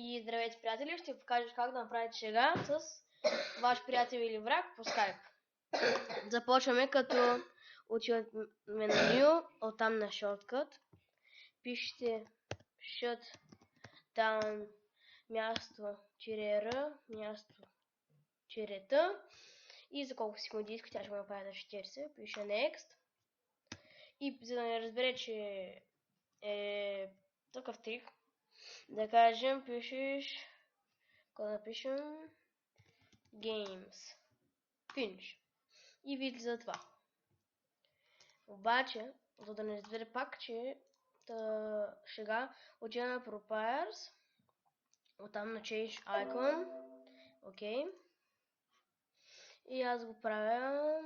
И здравейте, приятели! Ще ви покажа как да направите шега с ваш приятел или враг по скайп. Започваме като отиваме на меню, оттам на шорткът. Пишете shutdown място -r, място -t и за колко секунди иска, тя ще го направи на 40. Пише next. И за да не разбере, че е такъв трик, да кажем, пишеш, когато напишем games, finish и ви излиза това. Обаче, за да не разбере пак, че шега, отида на proprietors, оттам на change icon, окей. И аз го правя,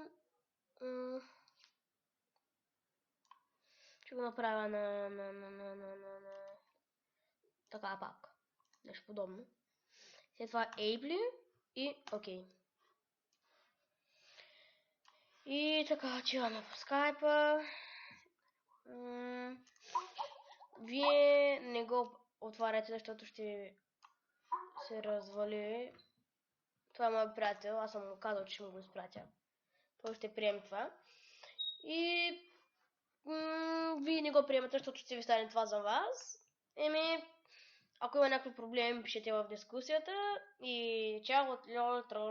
ще го направя на така пак, нещо подобно. След това Able и окей. И така, отиваме по скайпа. Вие не го отваряте, защото ще се развали. Това е моят приятел, аз съм му казал, че ще му го изпратя. Той ще приеме това. И вие не го приемате, защото ще ви стане това за вас. Ако има някакви проблеми, пишете в дискусията. И чао от LOL.